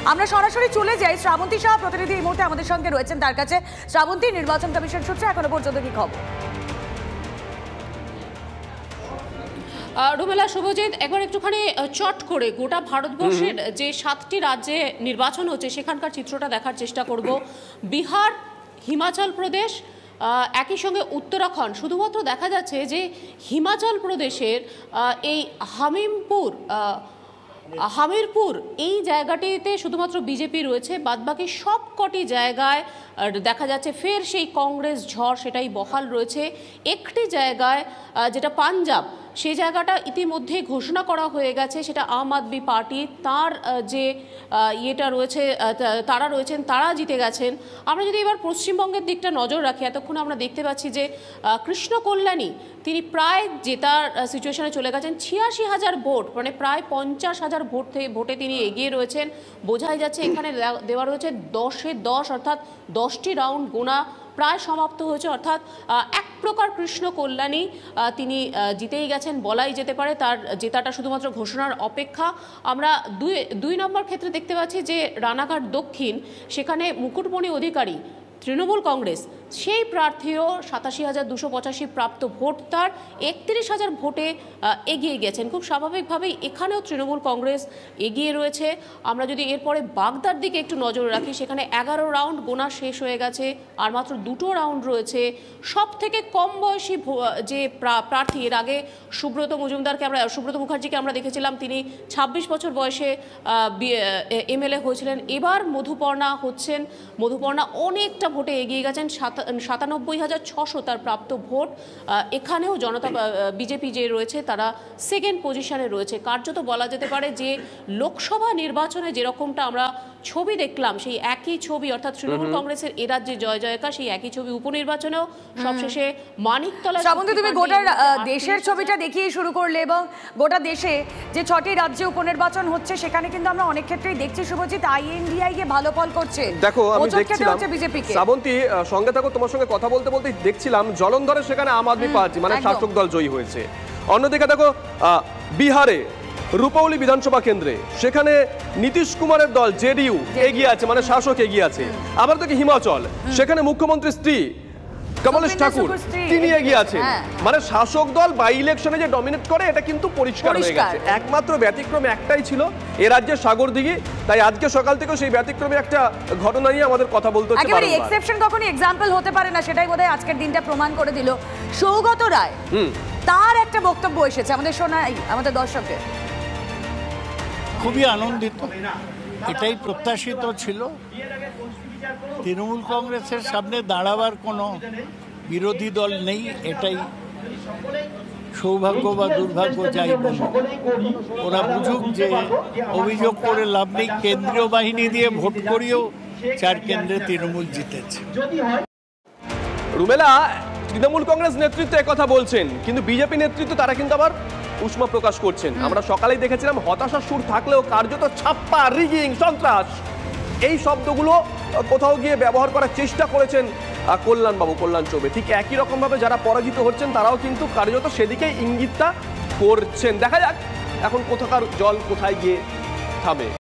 আমরা সরাসরি চলে যাই শ্রাবন্তী শাহ, প্রতিনিধি এই মুহূর্তে আমাদের সঙ্গে রয়েছেন, তার কাছে। শ্রাবন্তী, নির্বাচন কমিশন সূত্রে এখনো পর্যন্ত কি খবর? রুমেলা, শুভজিৎ, একবার একটুখানি চট করে গোটা ভারতবর্ষের যে 7টি রাজ্যে নির্বাচন হচ্ছে সেখানকার চিত্রটা দেখার চেষ্টা করব। বিহার, হিমাচল প্রদেশ, একই সঙ্গে উত্তরাখণ্ড। শুধুমাত্র দেখা যাচ্ছে যে হিমাচল প্রদেশের এই হামিরপুর এই জায়গাটিতে শুধুমাত্র বিজেপি রয়েছে, বাদবাকি সব কটি জায়গায় দেখা যাচ্ছে ফের সেই কংগ্রেস ঝড় সেটাই বহাল রয়েছে। একটি জায়গায় যেটা পাঞ্জাব, সেই জায়গাটা ইতিমধ্যে ঘোষণা করা হয়ে গেছে, সেটা আম আদমি পার্টি, তার যে ইয়েটা রয়েছে তারা রয়েছেন, তারা জিতে গেছেন। আমরা যদি এবার পশ্চিমবঙ্গের দিকটা নজর রাখি, এতক্ষণ আমরা দেখতে পাচ্ছি যে কৃষ্ণ কল্যাণী তিনি প্রায় জেতার সিচুয়েশনে চলে গেছেন। 86,000 ভোট, মানে প্রায় 50,000 ভোটে তিনি এগিয়ে রয়েছেন। বোঝাই যাচ্ছে এখানে দেওয়া রয়েছে 10-এ 10, অর্থাৎ 10টি রাউন্ড গোনা প্রায় সমাপ্ত হয়েছে, অর্থাৎ এক প্রকার কৃষ্ণ কল্যাণী তিনি জিতেই গেছেন বলাই যেতে পারে। তার জেতাটা শুধুমাত্র ঘোষণার অপেক্ষা। আমরা দুই নম্বর ক্ষেত্রে দেখতে পাচ্ছি যে রানাঘাট দক্ষিণ, সেখানে মুকুটমণি অধিকারী তৃণমূল কংগ্রেস, সেই প্রার্থীও 87,285 প্রাপ্ত ভোট, তার 31,000 ভোটে এগিয়ে গেছেন। খুব স্বাভাবিকভাবেই এখানেও তৃণমূল কংগ্রেস এগিয়ে রয়েছে। আমরা যদি এরপরে বাগদার দিকে একটু নজর রাখি, সেখানে 11 রাউন্ড গোনা শেষ হয়ে গেছে, আর মাত্র 2টো রাউন্ড রয়েছে। সব থেকে কম বয়সী যে প্রার্থী, এর আগে সুব্রত মুখার্জিকে আমরা দেখেছিলাম, তিনি 26 বছর বয়সে এমএলএ হয়েছিলেন। এবার মধুপর্ণা অনেকটা ভোটে এগিয়ে গেছেন, 97,600 তার প্রাপ্ত ভোট। এখানেও বিজেপি যে রয়েছে তারা সেকেন্ড পজিশনে রয়েছে। কার্যত বলা যেতে পারে যে লোকসভা নির্বাচনে যেরকমটা আমরা ছবি দেখলাম, সেই একই ছবি, অর্থাৎ তৃণমূল কংগ্রেসের এ রাজ্যে জয় জয়কার, সেই একই ছবি উপনির্বাচনেও সবশেষে মানিকতলা। শ্রাবন্তী, তুমি গোটা দেশের ছবিটা দেখিয়ে শুরু করলে, এবং গোটা দেশে যে 6টি রাজ্যে উপনির্বাচন হচ্ছে সেখানে কিন্তু আমরা অনেক ক্ষেত্রেই দেখছি শুভজিৎ আইএনডিআই কে ভালো ফল করছে। দেখো, আমি দেখছিলাম শ্রাবন্তী, সঙ্গে থাকো, তোমার সঙ্গে কথা বলতে বলতে দেখছিলাম জলন্ধরে সেখানে আম আদমি পার্টি মানে শাসক দল জয়ী হয়েছে। অন্যদিকে দেখো বিহারে রূপৌলি বিধানসভা কেন্দ্রে সেখানে নীতিশ কুমারের দল জেডিইউ এগিয়ে আছে, মানে শাসক এগিয়ে আছে। আবার দেখি হিমাচল, সেখানে মুখ্যমন্ত্রীর স্ত্রী কমলেশ ঠাকুর তিনি এগিয়ে আছেন। মানে শাসক দল বাই ইলেকশনে যে ডমিনেট করে এটা কিন্তু পরিষ্কার হয়ে গেছে। একমাত্র ব্যতিক্রম একটাই ছিল এ রাজ্যের সাগরদিঘি, তাই আজকে সকাল থেকেও সেই ব্যতিক্রমে একটা ঘটনা নিয়ে আমাদের কথা বলতে হচ্ছে। একেবারে এক্সেপশন কখনো এক্সাম্পল হতে পারে না, সেটাই বোধহয় আজকের দিনটা প্রমাণ করে দিল। সৌগত রায়, তার একটা বক্তব্য এসেছে, আমাদের শোনাই আমাদের দর্শকদের। খুবই আনন্দিত, এটাই প্রত্যাশিত ছিল। তৃণমূল কংগ্রেসের সামনে দাঁড়াবার কোনো বিরোধী দল নেই, এটাই সৌভাগ্য বা দুর্ভাগ্য যাই বলুন। ওরা বুঝুক যে অভিযোগ করে লাভ নেই, কেন্দ্রীয় বাহিনী দিয়ে ভোট করিয়েও 4 কেন্দ্রে তৃণমূল জিতেছে। রুমেলা, তৃণমূল কংগ্রেস নেতৃত্ব একথা বলছেন, কিন্তু বিজেপি নেতৃত্ব তারা কিন্তু আবার উষ্মা প্রকাশ করছেন। আমরা সকালেই দেখেছিলাম হতাশার সুর থাকলেও কার্যত ছাপ্পা, রিগিং, সন্ত্রাস, এই শব্দগুলো কোথাও গিয়ে ব্যবহার করার চেষ্টা করেছেন কল্যাণ চৌবে। ঠিক একই রকম ভাবে যারা পরাজিত হচ্ছেন তারাও কিন্তু কার্যত সেদিকেই ইঙ্গিতটা করছেন। দেখা যাক এখন কোথাকার জল কোথায় গিয়ে থামে।